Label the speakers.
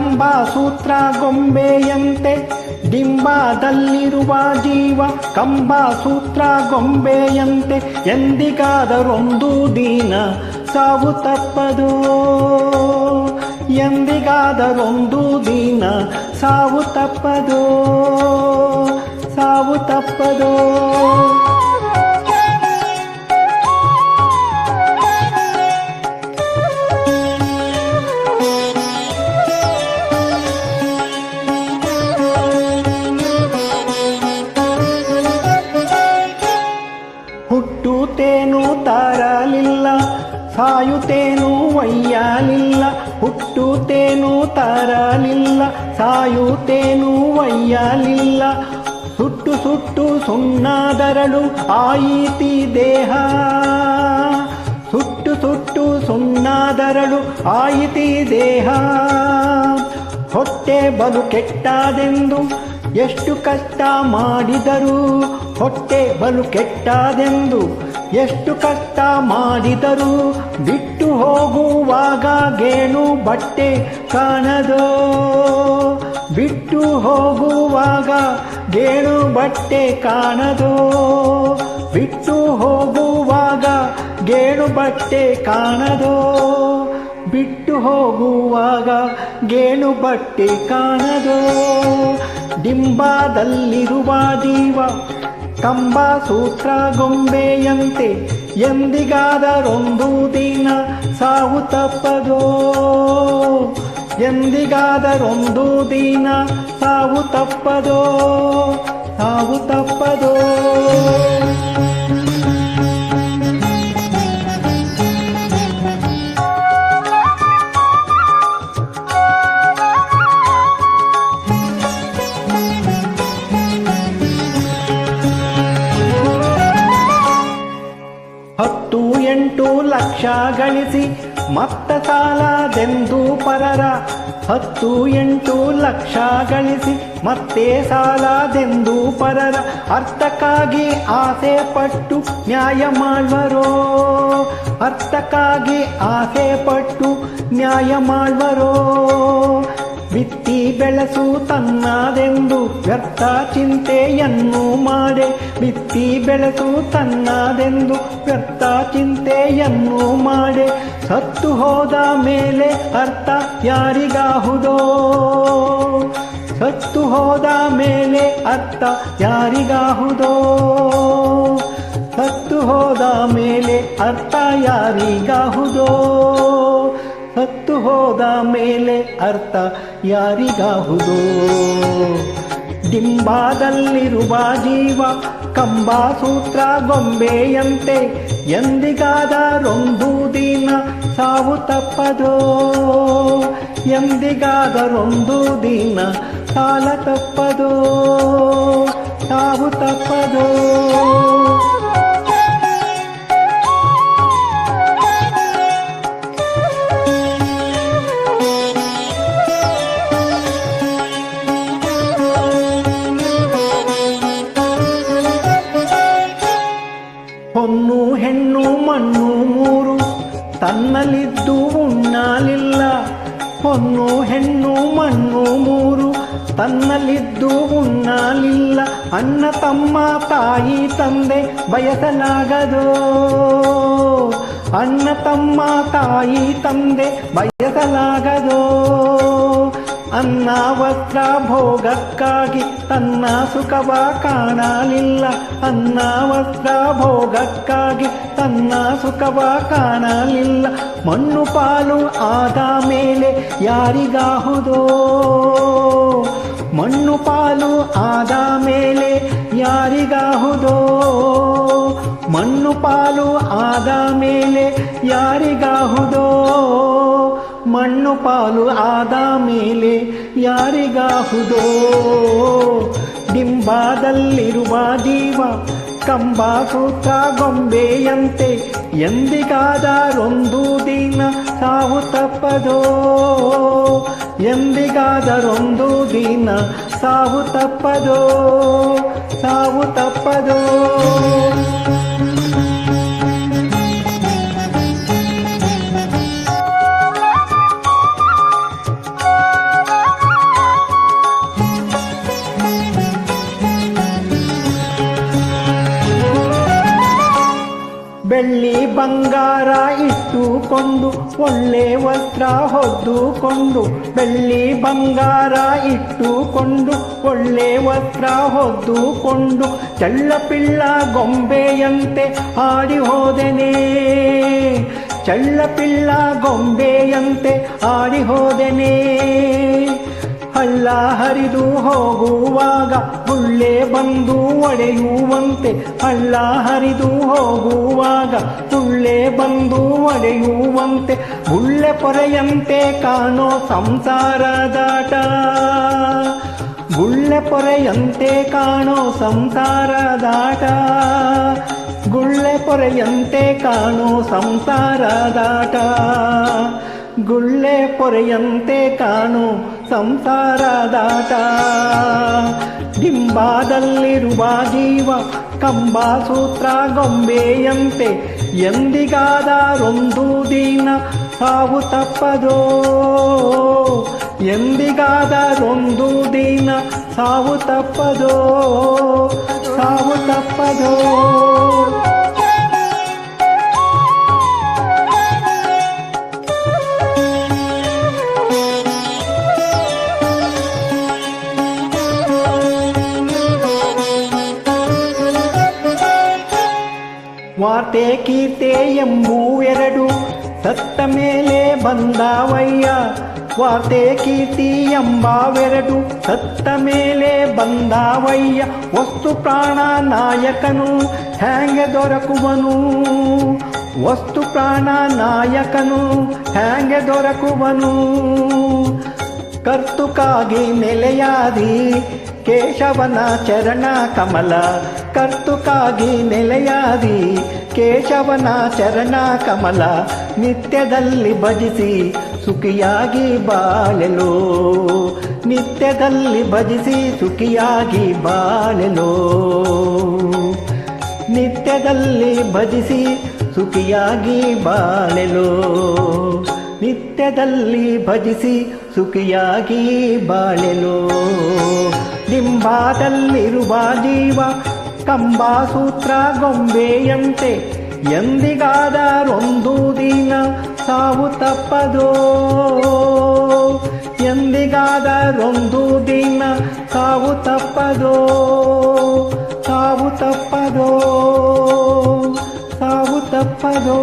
Speaker 1: ಕಂಬಸೂತ್ರ ಗೊಂಬೆಯಂತೆ ಡಿಂಬದಲ್ಲಿರುವ ಜೀವ ಕಂಬಸೂತ್ರ ಗೊಂಬೆಯಂತೆ ಎಂದಿಗಾದರೊಂದು ದಿನ ಸಾವು ತಪ್ಪದು ಎಂದಿಗಾದರೊಂದು ದಿನ ಸಾವು ತಪ್ಪದು ಸಾವು ತಪ್ಪದು ಹುಟ್ಟುತ್ತೇನು ತರಲಿಲ್ಲ ಸಾಯುತ್ತೇನು ಒಯ್ಯಲಿಲ್ಲ ಹುಟ್ಟುತ್ತೇನು ತರಲಿಲ್ಲ ಸಾಯುತ್ತೇನು ಒಯ್ಯಲಿಲ್ಲ ಸುಟ್ಟು ಸುಟ್ಟು ಸುಣ್ಣದರಳು ಆಯಿತಿ ದೇಹ ಸುಟ್ಟು ಸುಟ್ಟು ಸುಣ್ಣದರಳು ಆಯಿತಿ ದೇಹ ಹೊಟ್ಟೆ ಬಲು ಕೆಟ್ಟದೆಂದು ಎಷ್ಟು ಕಷ್ಟ ಮಾಡಿದರು ಹೊಟ್ಟೆ ಬಲು ಕೆಟ್ಟದೆಂದು ಎಷ್ಟು ಕಷ್ಟ ಮಾಡಿದರು ಬಿಟ್ಟು ಹೋಗುವಾಗ ಗೇಣು ಬಟ್ಟೆ ಕಾಣದೋ ಬಿಟ್ಟು ಹೋಗುವಾಗ ಗೇಣು ಬಟ್ಟೆ ಕಾಣದೋ ಬಿಟ್ಟು ಹೋಗುವಾಗ ಗೇಣು ಬಟ್ಟೆ ಕಾಣದೋ ಬಿಟ್ಟು ಹೋಗುವಾಗ ಗೇಣು ಬಟ್ಟೆ ಕಾಣದೋ ಡಿಂಬದಲ್ಲಿರುವ ಜೀವ ಕಂಬಸೂತ್ರ ಗೊಂಬೆಯಂತೆ ಎಂದಿಗಾದರೊಂದು ದಿನ ಸಾವು ತಪ್ಪದೋ ಎಂದಿಗಾದರೊಂದು ದಿನ ಸಾವು ತಪ್ಪದೋ ಸಾವು ತಪ್ಪದೋ ಹತ್ತು ಎಂಟು ಲಕ್ಷ ಗಳಿಸಿ ಮತ್ತ ಸಾಲದೆಂದು ಪರರ ಹತ್ತು ಎಂಟು ಲಕ್ಷ ಗಳಿಸಿ ಮತ್ತೆ ಸಾಲದೆಂದು ಪರರ ಅರ್ಥಕ್ಕಾಗಿ ಆಸೆ ಪಟ್ಟು ನ್ಯಾಯ ಮಾಡುವರೋ ಅರ್ಥಕ್ಕಾಗಿ ಆಸೆ ಪಟ್ಟು ನ್ಯಾಯ ಮಾಡುವರೋ ಬಿತ್ತಿ ಬೆಳೆಸು ತನ್ನದೆಂದು ವ್ಯರ್ಥ ಚಿಂತೆಯನ್ನು ಮಾಡೆ ಬಿತ್ತಿ ಬೆಳೆಸು ತನ್ನದೆಂದು ವ್ಯರ್ಥ ಚಿಂತೆಯನ್ನು ಮಾಡೆ ಸತ್ತು ಹೋದ ಮೇಲೆ ಅರ್ಥ ಯಾರಿಗಾಹುದೋ ಸತ್ತು ಹೋದ ಮೇಲೆ ಅರ್ಥ ಯಾರಿಗಾಹುದೋ ಸತ್ತು ಹೋದ ಮೇಲೆ ಅರ್ಥ ಯಾರಿಗಾಹುದೋ ಸತ್ತು ಹೋದ ಮೇಲೆ ಅರ್ಥ ಯಾರಿಗಾಹುದೋ ಡಿಂಬದಲ್ಲಿರುವ ಜೀವ ಕಂಬಸೂತ್ರ ಗೊಂಬೆಯಂತೆ ಎಂದಿಗಾದರೊಂದು ದಿನ ಸಾವು ತಪ್ಪದೋ ಎಂದಿಗಾದರೊಂದು ದಿನ ಸಾಲ ತಪ್ಪದೋ ಸಾವು ತಪ್ಪದೋ ಹೊನ್ನು ಹೆಣ್ಣು ಮಣ್ಣು ಮೂರು ತನ್ನಲ್ಲಿದ್ದು ಉಣ್ಣಲಿಲ್ಲ ಹೊನ್ನು ಹೆಣ್ಣು ಮಣ್ಣು ಮೂರು ತನ್ನಲ್ಲಿದ್ದು ಉಣ್ಣಲಿಲ್ಲ ಅಣ್ಣ ತಮ್ಮ ತಾಯಿ ತಂದೆ ಬಯಸಲಾಗದೋ ಅಣ್ಣ ತಮ್ಮ ತಾಯಿ ತಂದೆ ಬಯಸಲಾಗದೋ ಅನ್ನ ವಸ್ತ್ರ ಭೋಗಕ್ಕಾಗಿ ತನ್ನ ಸುಖವ ಕಾಣಲಿಲ್ಲ ಅನ್ನ ವಸ್ತ್ರ ಭೋಗಕ್ಕಾಗಿ ತನ್ನ ಸುಖವ ಕಾಣಲಿಲ್ಲ ಮಣ್ಣು ಪಾಲು ಆದ ಮೇಲೆ ಯಾರಿಗಾಹುದೋ ಮಣ್ಣು ಪಾಲು ಆದ ಮೇಲೆ ಯಾರಿಗಾಹುದೋ ಮಣ್ಣು ಪಾಲು ಆದ ಮೇಲೆ ಯಾರಿಗಾಹುದೋ ಮಣ್ಣು ಪಾಲು ಆದ ಮೇಲೆ ಯಾರಿಗಾಹುದೋ ಡಿಂಬದಲ್ಲಿರುವ ಜೀವ ಕಂಬಸೂತ್ರ ಗೊಂಬೆಯಂತೆ ಎಂದಿಗಾದರೊಂದು ದಿನ ಸಾವು ತಪ್ಪದೋ ಎಂದಿಗಾದರೊಂದು ದಿನ ಸಾವು ತಪ್ಪದೋ ಸಾವು ತಪ್ಪದೋ ಬಂಗಾರ ಇಟ್ಟುಕೊಂಡು ಒಳ್ಳೆ ವಸ್ತ್ರ ಹೊದ್ದುಕೊಂಡು, ಬೆಳ್ಳಿ ಬಂಗಾರ ಇಟ್ಟುಕೊಂಡು ಒಳ್ಳೆ ವಸ್ತ್ರ ಹೊದ್ದುಕೊಂಡು, ಚಳ್ಳಪಿಳ್ಳ ಗೊಂಬೆಯಂತೆ ಆಡಿ ಹೋದೆನೆ, ಚಳ್ಳಪಿಳ್ಳ ಗೊಂಬೆಯಂತೆ ಆಡಿ ಹೋದೆನೆ. ಹಳ್ಳ ಹರಿದು ಹೋಗುವಾಗ ಗುಳ್ಳೆ ಬಂದು ಒಡೆಯುವಂತೆ, ಹಳ್ಳ ಹರಿದು ಹೋಗುವಾಗ ಗುಳ್ಳೆ ಬಂದು ಒಡೆಯುವಂತೆ, ಗುಳ್ಳೆ ಪೊರೆಯಂತೆ ಕಾಣೋ ಸಂಸಾರದಾಟ, ಗುಳ್ಳೆ ಪೊರೆಯಂತೆ ಕಾಣೋ ಸಂಸಾರದಾಟ, ಗುಳ್ಳೆ ಪೊರೆಯಂತೆ ಕಾಣೋ ಸಂಸಾರದಾಟ, ಗುಳ್ಳೆ ಪೊರೆಯಂತೆ ಕಾಣೋ ಸಂಸಾರದಾಟ. ಡಿಂಬಾದಲ್ಲಿರುವ ಜೀವ ಕಂಬಸೂತ್ರ ಗೊಂಬೆಯಂತೆ, ಎಂದಿಗಾದರೊಂದು ದಿನ ಸಾವು ತಪ್ಪದೋ, ಎಂದಿಗಾದರೊಂದು ದಿನ ಸಾವು ತಪ್ಪದೋ, ಸಾವು ತಪ್ಪದೋ. ವಾರ್ತೆ ಕೀರ್ತೆ ಎಂಬುವೆರಡು ಸತ್ತ ಮೇಲೆ ಬಂದವಯ್ಯ, ವಾರ್ತೆ ಕೀರ್ತಿ ಎಂಬವೆರಡು ಸತ್ತ ಮೇಲೆ ಬಂದವಯ್ಯ. ವಸ್ತು ಪ್ರಾಣ ನಾಯಕನು ಹ್ಯಾಂಗೆ ದೊರಕುವನು, ವಸ್ತು ಪ್ರಾಣ ನಾಯಕನು ಹ್ಯಾಂಗೆ ದೊರಕುವನು. ಕರ್ತುಕಾಗಿ ನೆಲೆಯಾದಿ ಕೇಶವನ ಚರಣ ಕಮಲ, ಕರ್ತುಕಾಗಿ ನೆಲೆಯಾದಿ ಕೇಶವನ ಚರಣ ಕಮಲ. ನಿತ್ಯದಲ್ಲಿ ಭಜಿಸಿ ಸುಖಿಯಾಗಿ ಬಾಳೆಲೋ, ನಿತ್ಯದಲ್ಲಿ ಭಜಿಸಿ ಸುಖಿಯಾಗಿ ಬಾಳೆಲೋ, ನಿತ್ಯದಲ್ಲಿ ಭಜಿಸಿ ಸುಖಿಯಾಗಿ ಬಾಳೆಲೋ, ನಿತ್ಯದಲ್ಲಿ ಭಜಿಸಿ ಸುಖಿಯಾಗಿ ಬಾಳೆಲೋ. ಡಿಂಬಾದಲ್ಲಿರುವ ಜೀವ ಕಂಬಸೂತ್ರ ಗೊಂಬೆಯಂತೆ, ಎಂದಿಗಾದರೊಂದು ದಿನ ಸಾವು ತಪ್ಪದೋ, ಎಂದಿಗಾದರೊಂದು ದಿನ ಸಾವು ತಪ್ಪದೋ, ಸಾವು ತಪ್ಪದೋ, ಸಾವು ತಪ್ಪದೋ.